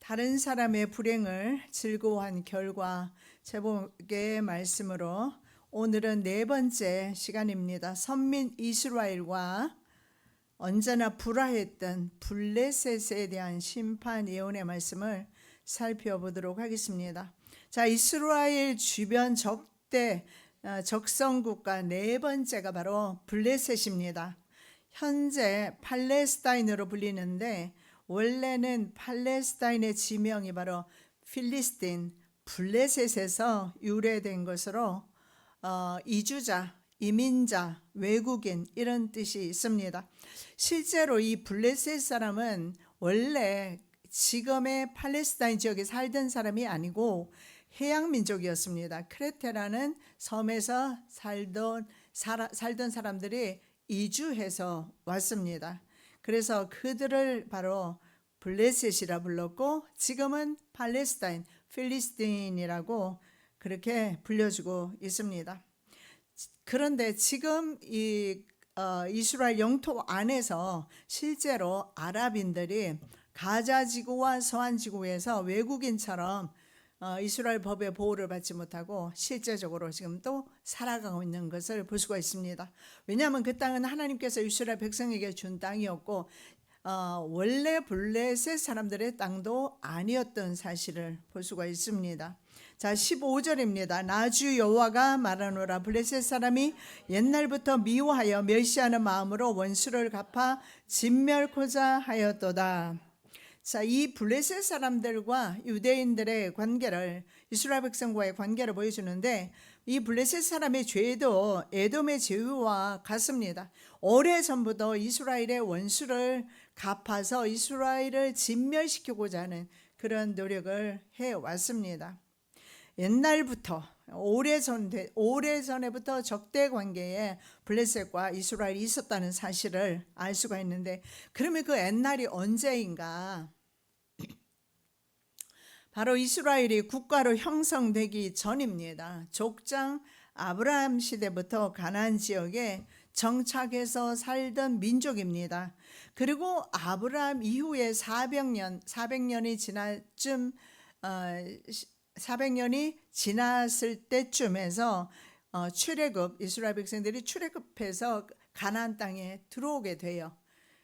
다른 사람의 불행을 즐거워한 결과 제목의 말씀으로 오늘은 네 번째 시간입니다. 선민 이스라엘과 언제나 불화했던 블레셋에 대한 심판 예언의 말씀을 살펴보도록 하겠습니다. 자, 이스라엘 주변 적성국가 네 번째가 바로 블레셋입니다. 현재 팔레스타인으로 불리는데 원래는 팔레스타인의 지명이 바로 필리스틴, 블레셋에서 유래된 것으로 이주자, 이민자, 외국인 이런 뜻이 있습니다. 실제로 이 블레셋 사람은 원래 지금의 팔레스타인 지역에 살던 사람이 아니고 해양 민족이었습니다. 크레테라는 섬에서 살던 사람들이 이주해서 왔습니다. 그래서 그들을 바로 블레셋이라 불렀고 지금은 팔레스타인, 필리스틴이라고 그렇게 불려주고 있습니다. 그런데 지금 이스라엘 영토 안에서 실제로 아랍인들이 가자 지구와 서한 지구에서 외국인처럼 이스라엘 법의 보호를 받지 못하고 실제적으로 지금 또 살아가고 있는 것을 볼 수가 있습니다. 왜냐하면 그 땅은 하나님께서 이스라엘 백성에게 준 땅이었고 원래 블레셋 사람들의 땅도 아니었던 사실을 볼 수가 있습니다. 자, 15절입니다. 나주 여호와가 말하노라. 블레셋 사람이 옛날부터 미워하여 멸시하는 마음으로 원수를 갚아 진멸코자 하였도다. 자, 이 블레셋 사람들과 유대인들의 관계를, 이스라엘 백성과의 관계를 보여주는데 이 블레셋 사람의 죄도 에돔의 죄와 같습니다. 오래전부터 이스라엘의 원수를 갚아서 이스라엘을 진멸시키고자 하는 그런 노력을 해왔습니다. 옛날부터 오래전에부터 적대 관계에 블레셋과 이스라엘이 있었다는 사실을 알 수가 있는데, 그러면 그 옛날이 언제인가? 바로 이스라엘이 국가로 형성되기 전입니다. 족장 아브라함 시대부터 가나안 지역에 정착해서 살던 민족입니다. 그리고 아브라함 이후에 400년이 지났을 때쯤에서 이스라엘 백성들이 출애굽해서 가나안 땅에 들어오게 돼요.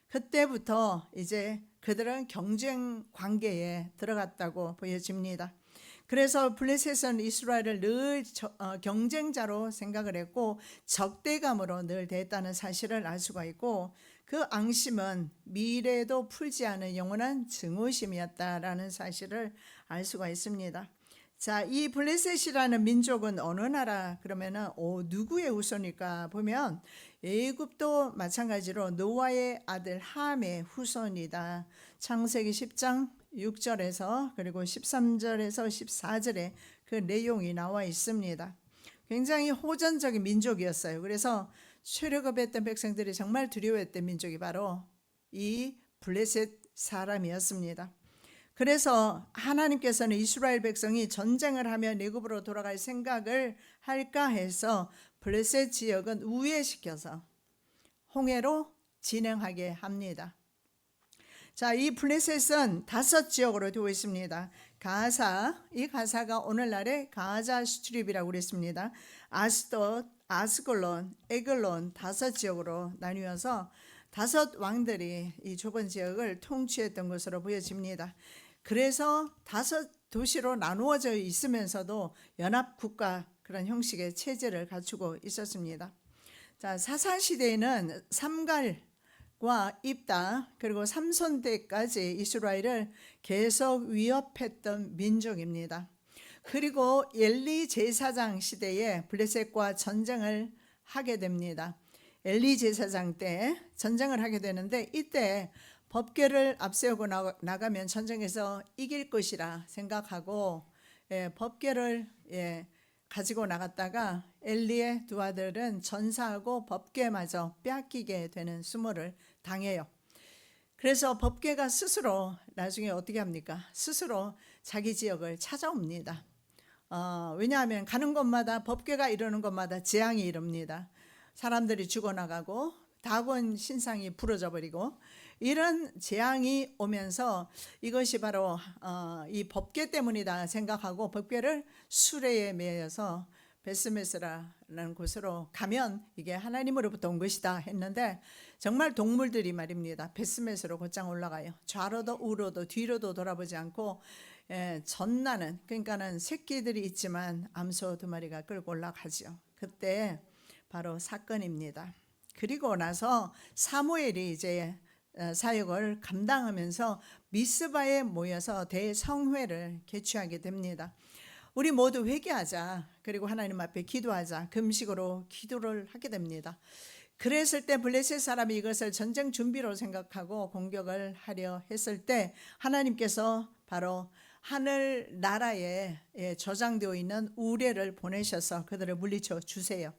그때부터 이제 그들은 경쟁 관계에 들어갔다고 보여집니다. 그래서 블레셋은 이스라엘을 늘 경쟁자로 생각을 했고 적대감으로 늘 대했다는 사실을 알 수가 있고, 그 앙심은 미래에도 풀지 않은 영원한 증오심이었다라는 사실을 알 수가 있습니다. 자, 이 블레셋이라는 민족은 어느 나라 그러면은 누구의 후손일까 보면 애굽도 마찬가지로 노아의 아들 함의 후손이다. 창세기 10장 6절에서 그리고 13절에서 14절에 그 내용이 나와 있습니다. 굉장히 호전적인 민족이었어요. 그래서 출애굽했던 백성들이 정말 두려워했던 민족이 바로 이 블레셋 사람이었습니다. 그래서 하나님께서는 이스라엘 백성이 전쟁을 하며 애굽으로 돌아갈 생각을 할까 해서 블레셋 지역은 우회시켜서 홍해로 진행하게 합니다. 자, 이 블레셋은 5지역으로 되어 있습니다. 이 가사가 오늘날의 가자 스트립이라고 그랬습니다. 아스돗, 아스글론, 에글론 5지역으로 나뉘어서 5 왕들이 이 좁은 지역을 통치했던 것으로 보여집니다. 그래서 5 도시로 나누어져 있으면서도 연합국가 그런 형식의 체제를 갖추고 있었습니다. 자, 사사시대에는 삼갈과 입다 그리고 삼손 때까지 이스라엘을 계속 위협했던 민족입니다. 그리고 엘리 제사장 시대에 블레셋과 전쟁을 하게 됩니다. 엘리 제사장 때 전쟁을 하게 되는데 이때 법궤를 앞세우고 나가면 전쟁에서 이길 것이라 생각하고 법궤를 가지고 나갔다가 엘리의 2 아들은 전사하고 법궤마저 빼앗기게 되는 수모를 당해요. 그래서 법궤가 스스로 나중에 어떻게 합니까? 스스로 자기 지역을 찾아옵니다. 왜냐하면 가는 곳마다 법궤가 이르는 곳마다 재앙이 이릅니다. 사람들이 죽어나가고 다곤 신상이 부러져 버리고 이런 재앙이 오면서 이것이 바로 이 법궤 때문이다 생각하고 법궤를 수레에 매여서 베스메스라는 곳으로 가면 이게 하나님으로부터 온 것이다 했는데, 정말 동물들이 말입니다, 베스메스로 곧장 올라가요. 좌로도 우로도 뒤로도 돌아보지 않고 전나는, 그러니까는 새끼들이 있지만 암소 2마리가 끌고 올라가죠. 그때 바로 사건입니다. 그리고 나서 사무엘이 이제 사역을 감당하면서 미스바에 모여서 대성회를 개최하게 됩니다. 우리 모두 회개하자, 그리고 하나님 앞에 기도하자, 금식으로 기도를 하게 됩니다. 그랬을 때 블레셋 사람이 이것을 전쟁 준비로 생각하고 공격을 하려 했을 때 하나님께서 바로 하늘 나라에 저장되어 있는 우레를 보내셔서 그들을 물리쳐 주세요.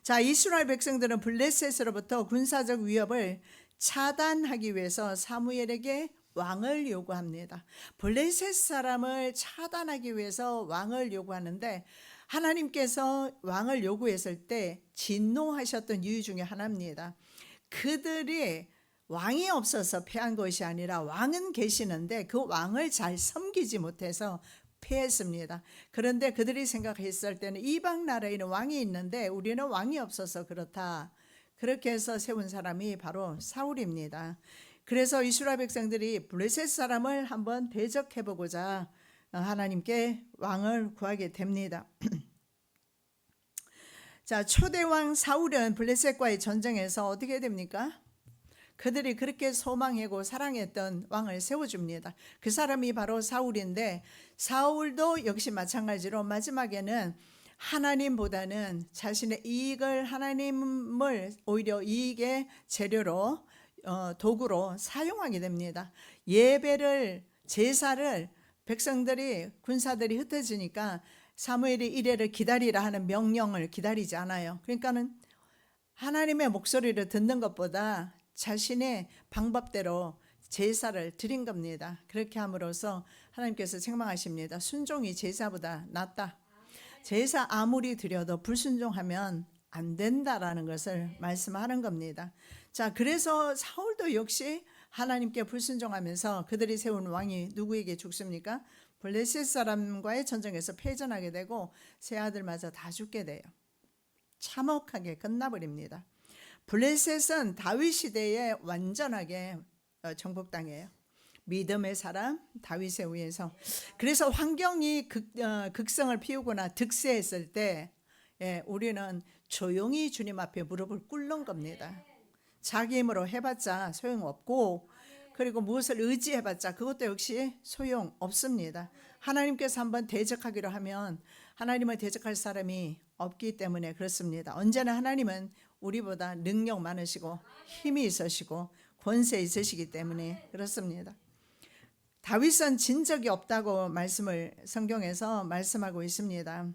자, 이스라엘 백성들은 블레셋으로부터 군사적 위협을 차단하기 위해서 사무엘에게 왕을 요구합니다. 블레셋 사람을 차단하기 위해서 왕을 요구하는데, 하나님께서 왕을 요구했을 때 진노하셨던 이유 중에 하나입니다. 그들이 왕이 없어서 패한 것이 아니라 왕은 계시는데 그 왕을 잘 섬기지 못해서 패했습니다. 그런데 그들이 생각했을 때는 이방 나라에는 왕이 있는데 우리는 왕이 없어서 그렇다, 그렇게 해서 세운 사람이 바로 사울입니다. 그래서 이스라엘 백성들이 블레셋 사람을 한번 대적해보고자 하나님께 왕을 구하게 됩니다. 자, 초대왕 사울은 블레셋과의 전쟁에서 어떻게 됩니까? 그들이 그렇게 소망하고 사랑했던 왕을 세워줍니다. 그 사람이 바로 사울인데, 사울도 역시 마찬가지로 마지막에는 하나님보다는 자신의 이익을, 하나님을 오히려 이익의 재료로 도구로 사용하게 됩니다. 예배를, 제사를 백성들이, 군사들이 흩어지니까 사무엘이 이래를 기다리라 하는 명령을 기다리지 않아요. 그러니까는 하나님의 목소리를 듣는 것보다 자신의 방법대로 제사를 드린 겁니다. 그렇게 함으로써 하나님께서 책망하십니다. 순종이 제사보다 낫다. 제사 아무리 드려도 불순종하면 안 된다라는 것을 말씀하는 겁니다. 자, 그래서 사울도 역시 하나님께 불순종하면서 그들이 세운 왕이 누구에게 죽습니까? 블레셋 사람과의 전쟁에서 패전하게 되고 세 아들마저 다 죽게 돼요. 참혹하게 끝나버립니다. 블레셋은 다윗 시대에 완전하게 정복당해요. 믿음의 사람 다윗에 의해서. 그래서 환경이 극성을 피우거나 득세했을 때 우리는 조용히 주님 앞에 무릎을 꿇는 겁니다. 자기 힘으로 해봤자 소용없고, 그리고 무엇을 의지해봤자 그것도 역시 소용없습니다. 하나님께서 한번 대적하기로 하면 하나님을 대적할 사람이 없기 때문에 그렇습니다. 언제나 하나님은 우리보다 능력 많으시고 힘이 있으시고 권세 있으시기 때문에 그렇습니다. 다윗은 진 적이 없다고 말씀을 성경에서 말씀하고 있습니다.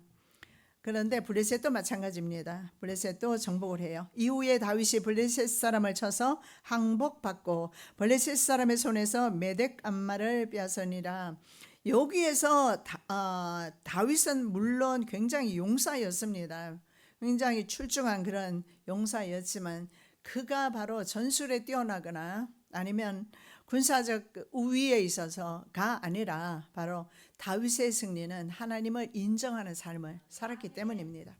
그런데 블레셋도 마찬가지입니다. 블레셋도 정복을 해요. 이후에 다윗이 블레셋 사람을 쳐서 항복받고 블레셋 사람의 손에서 메덱 암마를 빼앗으니라. 여기에서 다윗은 물론 굉장히 용사였습니다. 굉장히 출중한 그런 용사였지만 그가 바로 전술에 뛰어나거나 아니면 군사적 우위에 있어서가 아니라 바로 다윗의 승리는 하나님을 인정하는 삶을 살았기 때문입니다.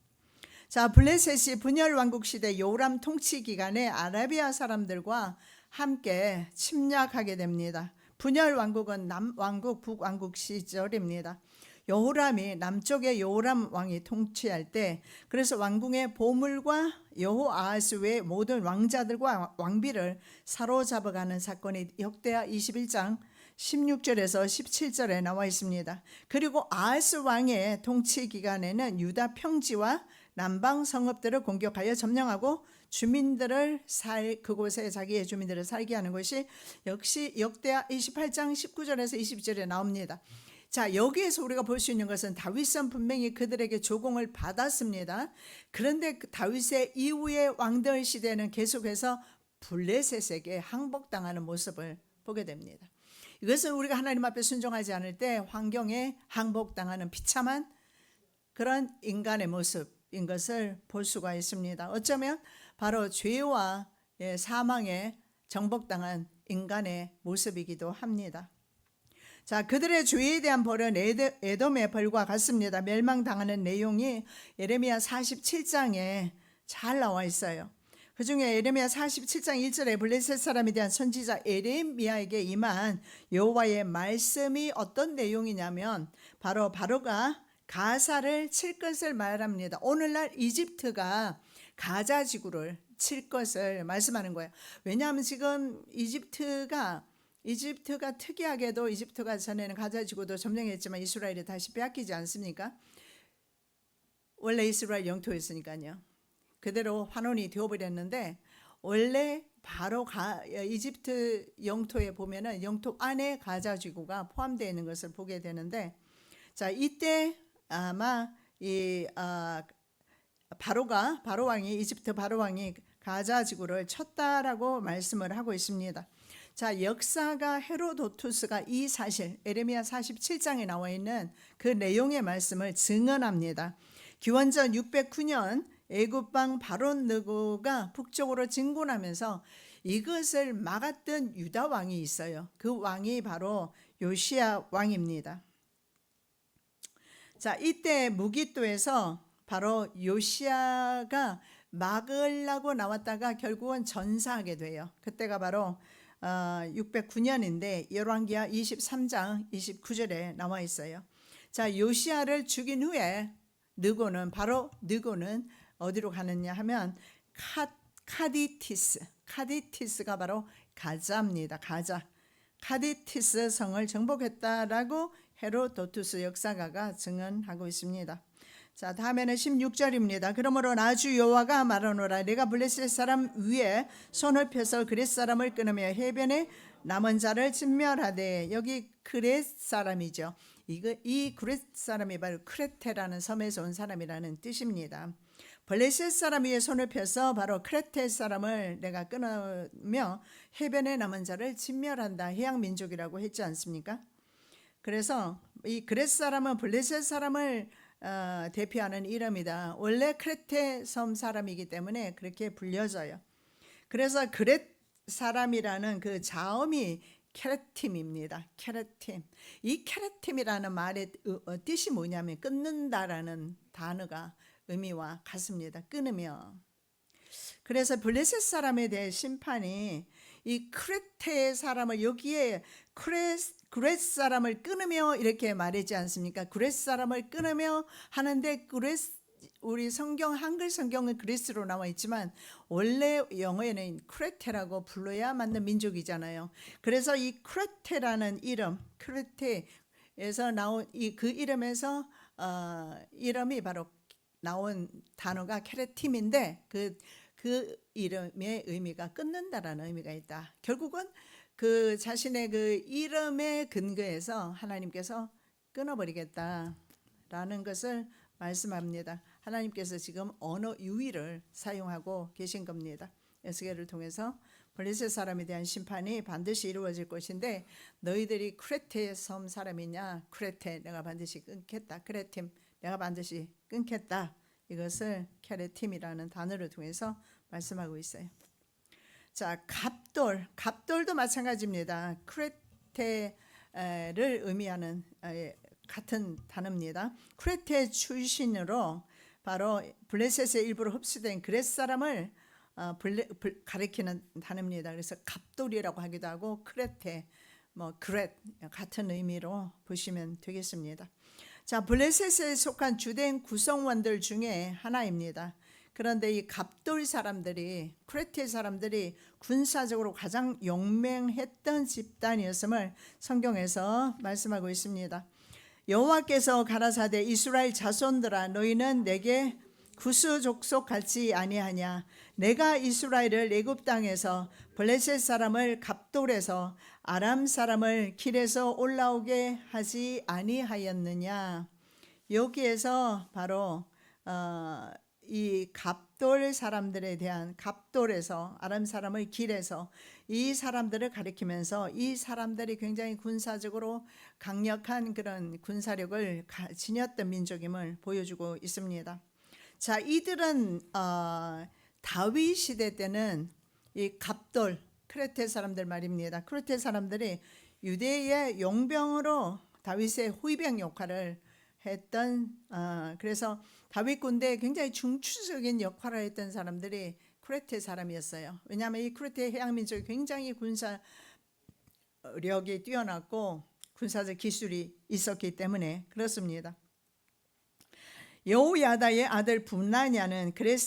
자, 블레셋이 분열 왕국 시대 요람 통치 기간에 아라비아 사람들과 함께 침략하게 됩니다. 분열 왕국은 남왕국 북왕국 시절입니다. 여호람이 남쪽의 여호람 왕이 통치할 때, 그래서 왕궁의 보물과 여호아하스 외 모든 왕자들과 왕비를 사로잡아가는 사건이 역대하 21장 16절에서 17절에 나와 있습니다. 그리고 아하스 왕의 통치 기간에는 유다 평지와 남방 성읍들을 공격하여 점령하고 주민들을 그곳에 자기의 주민들을 살게 하는 것이 역시 역대하 28장 19절에서 20절에 나옵니다. 자, 여기에서 우리가 볼 수 있는 것은 다윗은 분명히 그들에게 조공을 받았습니다. 그런데 다윗의 이후의 왕들 시대는 계속해서 블레셋에게 항복당하는 모습을 보게 됩니다. 이것은 우리가 하나님 앞에 순종하지 않을 때 환경에 항복당하는 비참한 그런 인간의 모습인 것을 볼 수가 있습니다. 어쩌면 바로 죄와 사망에 정복당한 인간의 모습이기도 합니다. 자, 그들의 죄에 대한 벌은 에돔의 벌과 같습니다. 멸망당하는 내용이 예레미야 47장에 잘 나와 있어요. 그 중에 예레미야 47장 1절에 블레셋 사람에 대한 선지자 예레미야에게 임한 여호와의 말씀이 어떤 내용이냐면 바로가 가사를 칠 것을 말합니다. 오늘날 이집트가 가자 지구를 칠 것을 말씀하는 거예요. 왜냐하면 지금 이집트가 특이하게도 이집트가 전에는 가자 지구도 점령했지만 이스라엘이 다시 빼앗기지 않습니까? 원래 이스라엘 영토였으니까요. 그대로 환원이 되어버렸는데 원래 바로 이집트 영토에 보면은 영토 안에 가자 지구가 포함되어 있는 것을 보게 되는데, 자, 이때 아마 이 바로 왕이 이집트 바로 왕이 가자 지구를 쳤다라고 말씀을 하고 있습니다. 자, 역사가 헤로도투스가 이 사실 예레미야 47장에 나와 있는 그 내용의 말씀을 증언합니다. 기원전 609년 애굽 왕 바론 느고가 북쪽으로 진군하면서 이것을 막았던 유다 왕이 있어요. 그 왕이 바로 요시야 왕입니다. 자, 이때 무기또에서 바로 요시야가 막으려고 나왔다가 결국은 전사하게 돼요. 그때가 바로 609년인데 열왕기하 23장 29절에 나와 있어요. 자, 요시야를 죽인 후에 느고는 어디로 가느냐 하면 카디티스가 바로 가자입니다. 카디티스 성을 정복했다라고 헤로도투스 역사가가 증언하고 있습니다. 자, 다음에는 16절입니다. 그러므로 나주 여호와가 말하노라. 내가 블레셋 사람 위에 손을 펴서 그렛 사람을 끊으며 해변에 남은 자를 진멸하되, 여기 그렛 사람이죠. 이 그렛 사람이 바로 크레테라는 섬에서 온 사람이라는 뜻입니다. 블레셋 사람 위에 손을 펴서 바로 크레테 사람을 내가 끊으며 해변에 남은 자를 진멸한다. 해양 민족이라고 했지 않습니까? 그래서 이 그렛 사람은 블레셋 사람을 대표하는 이름이다. 원래 크레테 섬 사람이기 때문에 그렇게 불려져요. 그래서 그렛 사람이라는 그 자음이 케레팀입니다. 케레팀. 이 케레팀이라는 말의 뜻이 뭐냐면 끊는다라는 단어가 의미와 같습니다. 끊으며. 그래서 블레셋 사람에 대해 심판이 이 크레테의 사람을 여기에 그렛 사람을 끊으며 이렇게 말하지 않습니까? 그렛 사람을 끊으며 하는데 우리 성경 한글 성경은 그리스로 나와 있지만 원래 영어에는 크레테라고 불러야 맞는 민족이잖아요. 그래서 이 크레테라는 이름, 크레테에서 나온 그 이름에서 이름이 바로 나온 단어가 케레팀인데 그 이름의 의미가 끊는다라는 의미가 있다. 결국은 그 자신의 그 이름의 근거에서 하나님께서 끊어버리겠다라는 것을 말씀합니다. 하나님께서 지금 언어 유희를 사용하고 계신 겁니다. 에스겔을 통해서 블레셋 사람에 대한 심판이 반드시 이루어질 것인데, 너희들이 크레테 섬 사람이냐? 크레테 내가 반드시 끊겠다. 크레팀 내가 반드시 끊겠다. 이것을 케레팀이라는 단어를 통해서 말씀하고 있어요. 자, 갑돌도 마찬가지입니다. 크레테를 의미하는 같은 단어입니다. 크레테 출신으로 바로 블레셋의 일부로 흡수된 그렛 사람을 가리키는 단어입니다. 그래서 갑돌이라고 하기도 하고 크레테, 그렛 같은 의미로 보시면 되겠습니다. 자, 블레셋에 속한 주된 구성원들 중에 하나입니다. 그런데 이 갑돌 사람들이, 크레테 사람들이 군사적으로 가장 용맹했던 집단이었음을 성경에서 말씀하고 있습니다. 여호와께서 가라사대 이스라엘 자손들아, 너희는 내게 구스 족속 같지 아니하냐? 내가 이스라엘을 애굽 땅에서 블레셋 사람을 갑돌에서 아람 사람을 길에서 올라오게 하지 아니하였느냐? 여기에서 바로 이 갑돌 사람들에 대한, 갑돌에서 아람 사람의 길에서, 이 사람들을 가리키면서 이 사람들이 굉장히 군사적으로 강력한 그런 군사력을 지녔던 민족임을 보여주고 있습니다. 자, 이들은 다윗 시대 때는 이 갑돌, 크레테 사람들 말입니다. 크레테 사람들이 유대의 용병으로 다윗의 후위병 역할을 했던 그래서 다윗 군대에 굉장히 중추적인 역할을 했던 사람들이 크레테 사람이었어요. 왜냐하면 이 크레테 해양 민족이 굉장히 군사력이 뛰어났고 군사적 기술이 있었기 때문에 그렇습니다. 여호야다의 아들 분나냐는 그렛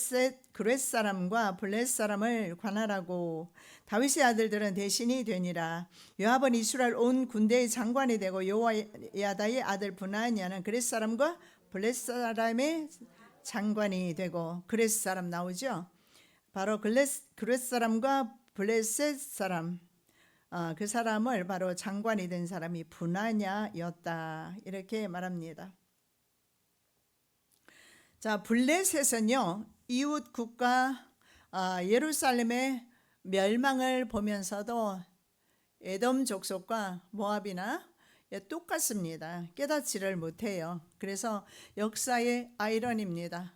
사람과 블렛 사람을 관할하고 다윗의 아들들은 대신이 되니라. 요압은 이스라엘 온 군대의 장관이 되고 여호야다의 아들 분나냐는 그렛 사람과 블렛 사람의 장관이 되고 그렛 사람 나오죠. 바로 그렛 사람과 블레셋 사람 그 사람을 바로 장관이 된 사람이 분하냐였다 이렇게 말합니다. 자, 블레셋은요 이웃 국가 예루살렘의 멸망을 보면서도 에돔 족속과 모압이나 똑같습니다. 깨닫지를 못해요. 그래서 역사의 아이러니입니다.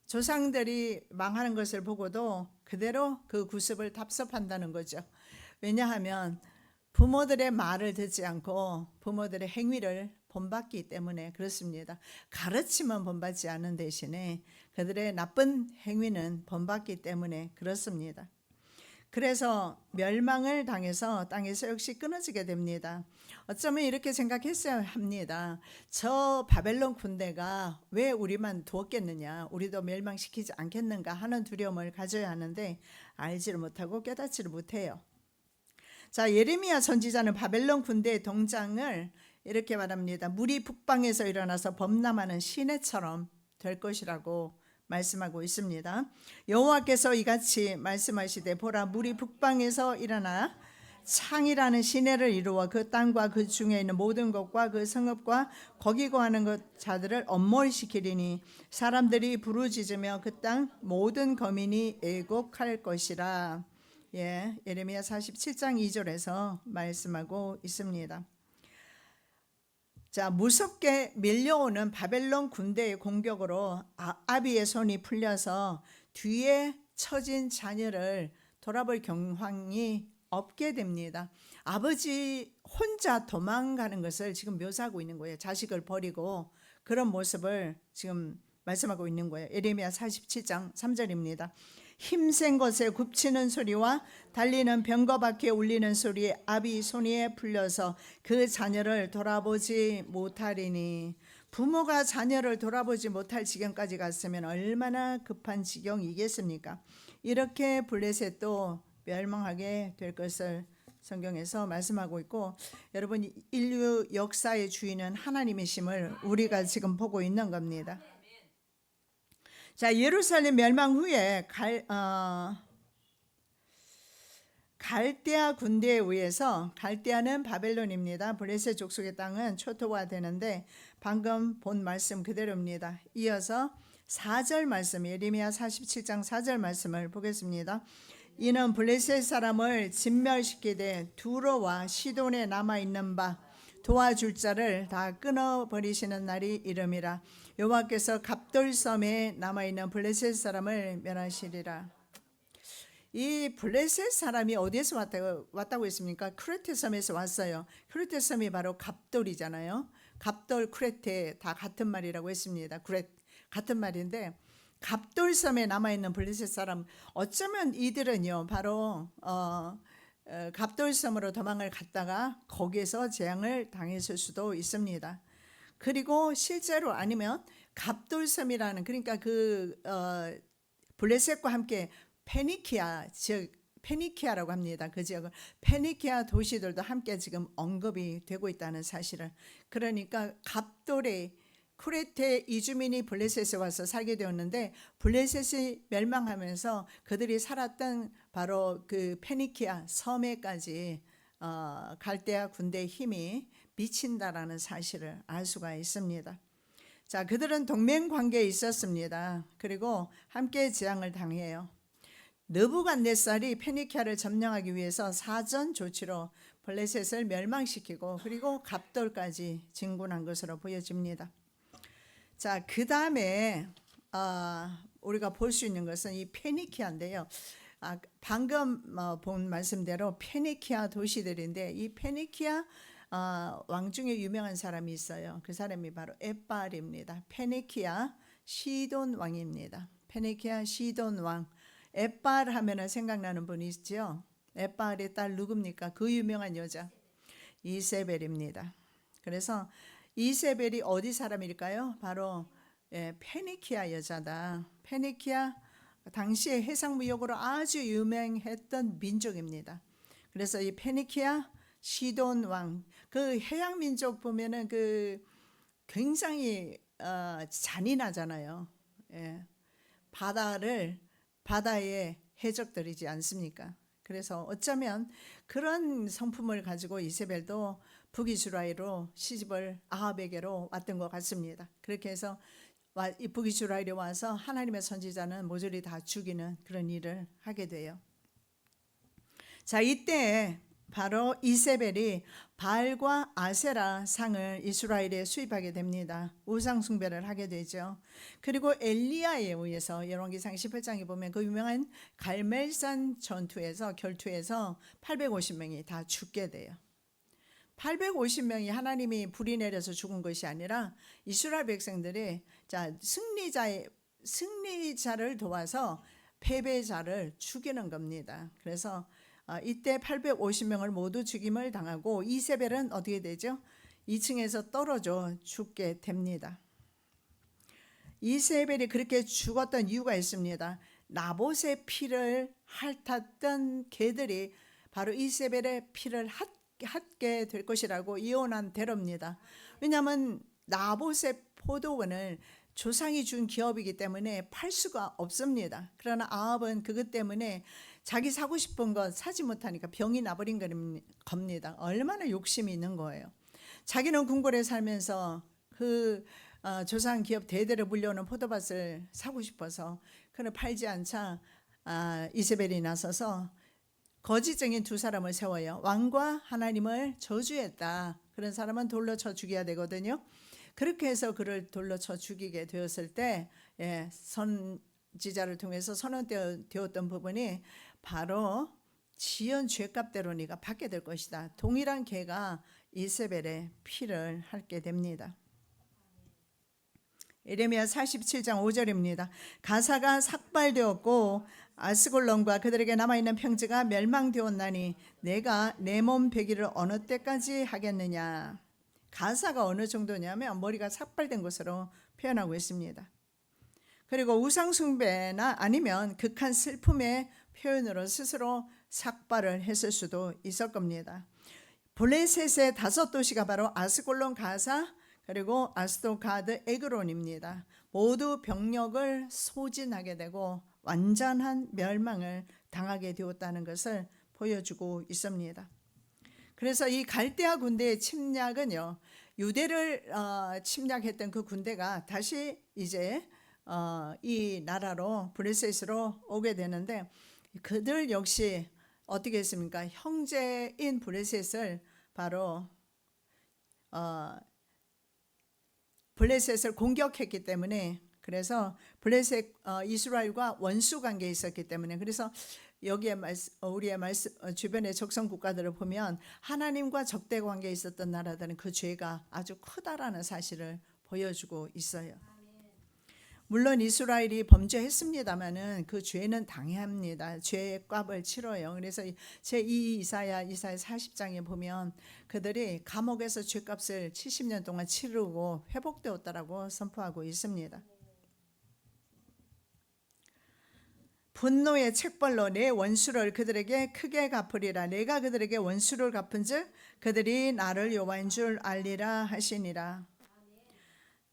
조상들이 망하는 것을 보고도 그대로 그 구습을 답습한다는 거죠. 왜냐하면 부모들의 말을 듣지 않고 부모들의 행위를 본받기 때문에 그렇습니다. 가르침은 본받지 않는 대신에 그들의 나쁜 행위는 본받기 때문에 그렇습니다. 그래서 멸망을 당해서 땅에서 역시 끊어지게 됩니다. 어쩌면 이렇게 생각했어야 합니다. 저 바벨론 군대가 왜 우리만 두었겠느냐, 우리도 멸망시키지 않겠는가 하는 두려움을 가져야 하는데 알지를 못하고 깨닫지를 못해요. 자, 예레미야 선지자는 바벨론 군대의 동장을 이렇게 말합니다. 물이 북방에서 일어나서 범람하는 시내처럼 될 것이라고 말씀하고 있습니다. 여호와께서 이같이 말씀하시되 보라 물이 북방에서 일어나 창이라는 시내를 이루어 그 땅과 그 중에 있는 모든 것과 그 성읍과 거기 거하는 것 자들을 엄몰시키리니 사람들이 부르짖으며 그 땅 모든 거민이 애곡할 것이라. 예레미야 47장 2절에서 말씀하고 있습니다. 자, 무섭게 밀려오는 바벨론 군대의 공격으로 아비의 손이 풀려서 뒤에 처진 자녀를 돌아볼 경황이 없게 됩니다. 아버지 혼자 도망가는 것을 지금 묘사하고 있는 거예요. 자식을 버리고 그런 모습을 지금 말씀하고 있는 거예요. 예레미야 47장 3절입니다. 힘센 것에 굽치는 소리와 달리는 병거바퀴에 울리는 소리에 아비 손이 풀려서 그 자녀를 돌아보지 못하리니. 부모가 자녀를 돌아보지 못할 지경까지 갔으면 얼마나 급한 지경이겠습니까? 이렇게 블레셋도 멸망하게 될 것을 성경에서 말씀하고 있고, 여러분 인류 역사의 주인은 하나님이심을 우리가 지금 보고 있는 겁니다. 자, 예루살렘 멸망 후에 갈대아 군대에 의해서, 갈대아는 바벨론입니다. 블레셋 족속의 땅은 초토화되는데 방금 본 말씀 그대로입니다. 이어서 4절 말씀, 예레미야 47장 4절 말씀을 보겠습니다. 이는 블레셋 사람을 진멸시키되 두로와 시돈에 남아있는 바 도와줄 자를 다 끊어버리시는 날이 이름이라. 여호와께서 갑돌섬에 남아있는 블레셋 사람을 멸하시리라. 이 블레셋 사람이 어디에서 왔다고 했습니까? 크레테 섬에서 왔어요. 크레테 섬이 바로 갑돌이잖아요. 갑돌, 크레테 다 같은 말이라고 했습니다. 같은 말인데 갑돌섬에 남아있는 블레셋 사람, 어쩌면 이들은요 바로 갑돌섬으로 도망을 갔다가 거기에서 재앙을 당했을 수도 있습니다. 그리고 실제로 아니면 갑돌섬이라는, 그러니까 블레셋과 함께 페니키아, 즉 페니키아라고 합니다. 그 지역은 페니키아 도시들도 함께 지금 언급이 되고 있다는 사실을. 그러니까 갑돌의 크레테 이주민이 블레셋에 와서 살게 되었는데 블레셋이 멸망하면서 그들이 살았던 바로 그 페니키아 섬에까지 갈대아 군대의 힘이 미친다라는 사실을 알 수가 있습니다. 자, 그들은 동맹 관계에 있었습니다. 그리고 함께 재앙을 당해요. 느부갓네살이 페니키아를 점령하기 위해서 사전 조치로 블레셋을 멸망시키고 그리고 갑돌까지 진군한 것으로 보여집니다. 자, 그 다음에 우리가 볼 수 있는 것은 이 페니키아인데요. 방금 본 말씀대로 페니키아 도시들인데 이 페니키아 왕 중에 유명한 사람이 있어요. 그 사람이 바로 엣발입니다. 페니키아 시돈 왕입니다. 페니키아 시돈 왕. 엣발 하면은 생각나는 분이 있죠. 엣발의 딸 누굽니까? 그 유명한 여자 이세벨입니다. 그래서 이세벨이 어디 사람일까요? 바로 페니키아 여자다. 페니키아 당시에 해상무역으로 아주 유명했던 민족입니다. 그래서 이 페니키아 시돈 왕, 그 해양 민족 보면은 그 굉장히 잔인하잖아요. 바다에 해적들이지 않습니까? 그래서 어쩌면 그런 성품을 가지고 이세벨도 북이스라엘로 시집을 아합에게로 왔던 것 같습니다. 그렇게 해서 이 북이스라엘에 와서 하나님의 선지자는 모조리 다 죽이는 그런 일을 하게 돼요. 자, 이때 바로 이세벨이 바알과 아세라 상을 이스라엘에 수입하게 됩니다. 우상 숭배를 하게 되죠. 그리고 엘리야에 의해서 열왕기상 18장에 보면 그 유명한 갈멜산 결투에서 850명이 다 죽게 돼요. 850명이 하나님이 불이 내려서 죽은 것이 아니라 이스라엘 백성들이 승리자를 도와서 패배자를 죽이는 겁니다. 그래서 이때 850명을 모두 죽임을 당하고 이세벨은 어떻게 되죠? 2층에서 떨어져 죽게 됩니다. 이세벨이 그렇게 죽었던 이유가 있습니다. 나봇의 피를 핥았던 개들이 바로 이세벨의 피를 핥게 될 것이라고 예언한 대로입니다. 왜냐하면 나봇의 포도원을 조상이 준 기업이기 때문에 팔 수가 없습니다. 그러나 아합은 그것 때문에 자기 사고 싶은 것 사지 못하니까 병이 나버린 겁니다. 얼마나 욕심이 있는 거예요. 자기는 궁궐에 살면서 그 조상 기업 대대로 물려오는 포도밭을 사고 싶어서 그는 팔지 않자 이세벨이 나서서 거짓 증인 두 사람을 세워요. 왕과 하나님을 저주했다. 그런 사람은 돌로 쳐 죽여야 되거든요. 그렇게 해서 그를 돌로 쳐 죽이게 되었을 때 선지자를 통해서 선언되었던 부분이 바로 지은 죄값대로 네가 받게 될 것이다. 동일한 개가 이세벨의 피를 핥게 됩니다. 예레미야 47장 5절입니다. 가사가 삭발되었고 아스골론과 그들에게 남아있는 평지가 멸망되었나니 내가 내 몸 베기를 어느 때까지 하겠느냐. 가사가 어느 정도냐면 머리가 삭발된 것으로 표현하고 있습니다. 그리고 우상숭배나 아니면 극한 슬픔의 표현으로 스스로 삭발을 했을 수도 있을 겁니다. 블레셋의 5도시가 바로 아스골론, 가사, 그리고 아스도가드, 에그론입니다. 모두 병력을 소진하게 되고 완전한 멸망을 당하게 되었다는 것을 보여주고 있습니다. 그래서 이 갈대아 군대의 침략은요, 유대를 침략했던 그 군대가 다시 이제 이 나라로 블레셋으로 오게 되는데 그들 역시 어떻게 했습니까? 형제인 블레셋을 바로 블레셋을 공격했기 때문에, 그래서 블레셋 이스라엘과 원수 관계에 있었기 때문에, 그래서 여기에 우리의 주변의 적성 국가들을 보면 하나님과 적대 관계에 있었던 나라들은 그 죄가 아주 크다라는 사실을 보여주고 있어요. 물론 이스라엘이 범죄했습니다마는 그 죄는 당해합니다. 죄의 값을 치러요. 그래서 제2 이사야 40장에 보면 그들이 감옥에서 죄값을 70년 동안 치르고 회복되었다라고 선포하고 있습니다. 분노의 책벌로 내 원수를 그들에게 크게 갚으리라. 내가 그들에게 원수를 갚은즉 그들이 나를 여호와인 줄 알리라 하시니라.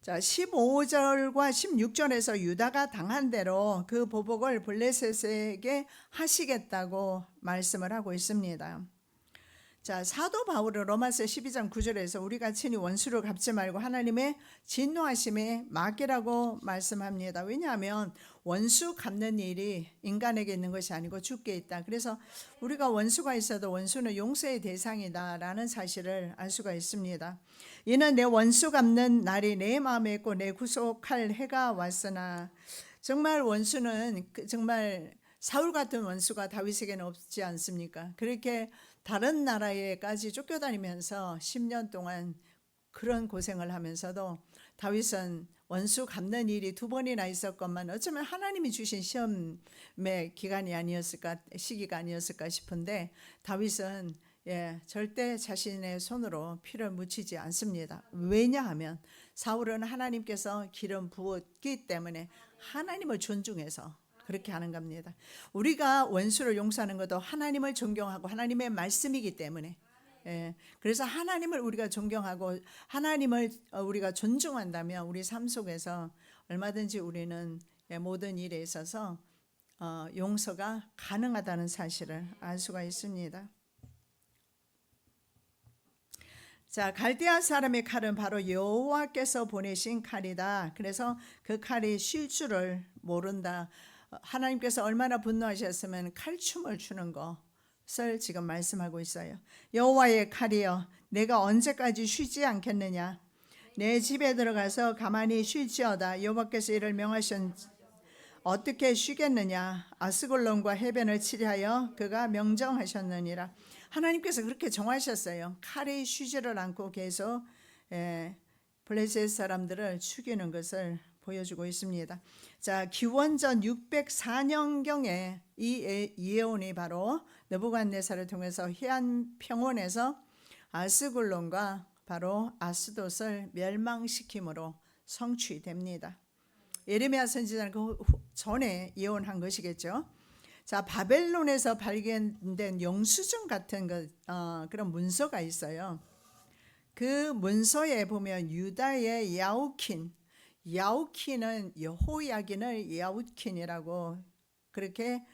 자, 15절과 16절에서 유다가 당한 대로 그 보복을 블레셋에게 하시겠다고 말씀을 하고 있습니다. 자, 사도 바울은 로마서 12장 9절에서 우리가 친히 원수를 갚지 말고 하나님의 진노하심에 맡기라고 말씀합니다. 왜냐하면 원수 갚는 일이 인간에게 있는 것이 아니고 주께 있다. 그래서 우리가 원수가 있어도 원수는 용서의 대상이다라는 사실을 알 수가 있습니다. 이는 내 원수 갚는 날이 내 마음에 있고 내 구속할 해가 왔으나, 정말 원수는 정말 사울 같은 원수가 다윗에게는 없지 않습니까? 그렇게 다른 나라에까지 쫓겨다니면서 10년 동안 그런 고생을 하면서도 다윗은 원수 갚는 일이 2번이나 있었건만 어쩌면 하나님이 주신 시험의 기간이 아니었을까, 시기가 아니었을까 싶은데 다윗은 절대 자신의 손으로 피를 묻히지 않습니다. 왜냐하면 사울은 하나님께서 기름 부었기 때문에 하나님을 존중해서 그렇게 하는 겁니다. 우리가 원수를 용서하는 것도 하나님을 존경하고 하나님의 말씀이기 때문에, 그래서 하나님을 우리가 존경하고 하나님을 우리가 존중한다면 우리 삶 속에서 얼마든지 우리는 모든 일에 있어서 용서가 가능하다는 사실을 알 수가 있습니다. 자, 갈대아 사람의 칼은 바로 여호와께서 보내신 칼이다. 그래서 그 칼이 쉴 줄을 모른다. 하나님께서 얼마나 분노하셨으면 칼춤을 추는 것을 지금 말씀하고 있어요. 여호와의 칼이여, 내가 언제까지 쉬지 않겠느냐? 내 집에 들어가서 가만히 쉴지어다. 여호와께서 이를 명하신 어떻게 쉬겠느냐? 아스골론과 해변을 치리하여 그가 명정하셨느니라. 하나님께서 그렇게 정하셨어요. 칼이 쉬지를 않고 계속 블레셋 사람들을 죽이는 것을 보여주고 있습니다. 자, 기원전 604년경에 이 예언이 바로 느부갓네살을 통해서 해안 평원에서 아스골론과 바로 아스돗을 멸망시킴으로 성취됩니다. 예레미야 선지자는 그 전에 예언한 것이겠죠. 자, 바벨론에서 발견된 영수증 같은 그런 문서가 있어요. 그 문서에 보면 유다의 야우킨은 여호야긴을 야우킨이라고 그렇게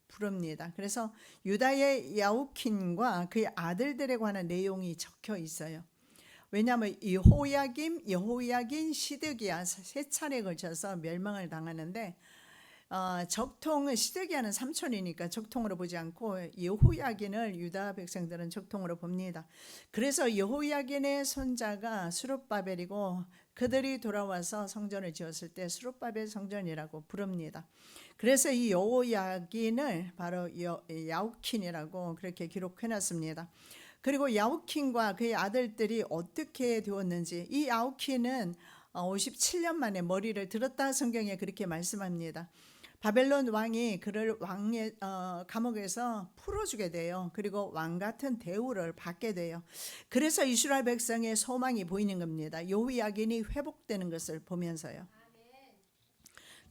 부릅니다. 그래서 유다의 야우킨과 그의 아들들에 관한 내용이 적혀 있어요. 왜냐하면 여호야긴, 시드기야 세 차례에 걸쳐서 멸망을 당하는데 적통은 시드기야는 삼촌이니까 적통으로 보지 않고 여호야긴을 유다 백성들은 적통으로 봅니다. 그래서 여호야긴의 손자가 스룹바벨이고 그들이 돌아와서 성전을 지었을 때 스룹바벨 성전이라고 부릅니다. 그래서 이 여호야긴을 바로 야우킨이라고 그렇게 기록해놨습니다. 그리고 야우킨과 그의 아들들이 어떻게 되었는지, 이 야우킨은 57년 만에 머리를 들었다 성경에 그렇게 말씀합니다. 바벨론 왕이 그를 왕의 감옥에서 풀어주게 돼요. 그리고 왕 같은 대우를 받게 돼요. 그래서 이스라엘 백성의 소망이 보이는 겁니다. 여호야긴이 회복되는 것을 보면서요.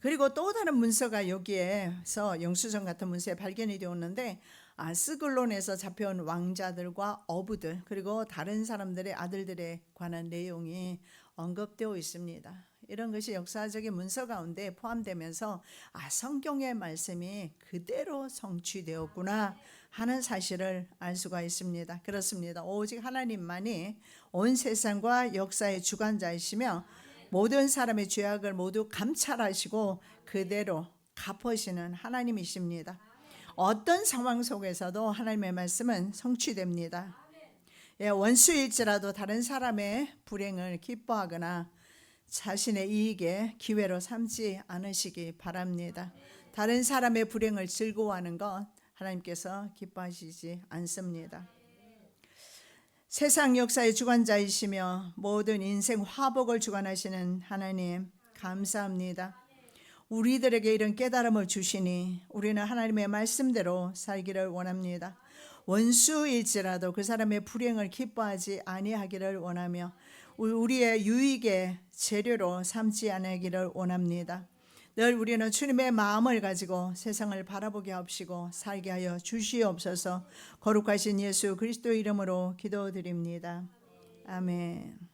그리고 또 다른 문서가 여기에서 영수증 같은 문서에 발견이 되었는데 아스글론에서 잡혀온 왕자들과 어부들 그리고 다른 사람들의 아들들에 관한 내용이 언급되어 있습니다. 이런 것이 역사적인 문서 가운데 포함되면서 성경의 말씀이 그대로 성취되었구나 하는 사실을 알 수가 있습니다. 그렇습니다. 오직 하나님만이 온 세상과 역사의 주관자이시며 모든 사람의 죄악을 모두 감찰하시고 그대로 갚으시는 하나님이십니다. 어떤 상황 속에서도 하나님의 말씀은 성취됩니다. 원수일지라도 다른 사람의 불행을 기뻐하거나 자신의 이익에 기회로 삼지 않으시기 바랍니다. 다른 사람의 불행을 즐거워하는 것 하나님께서 기뻐하시지 않습니다. 세상 역사의 주관자이시며 모든 인생 화복을 주관하시는 하나님 감사합니다. 우리들에게 이런 깨달음을 주시니 우리는 하나님의 말씀대로 살기를 원합니다. 원수일지라도 그 사람의 불행을 기뻐하지 아니하기를 원하며 우리의 유익의 재료로 삼지 않기를 원합니다. 늘 우리는 주님의 마음을 가지고 세상을 바라보게 하시고 살게 하여 주시옵소서. 거룩하신 예수 그리스도 이름으로 기도드립니다. 아멘.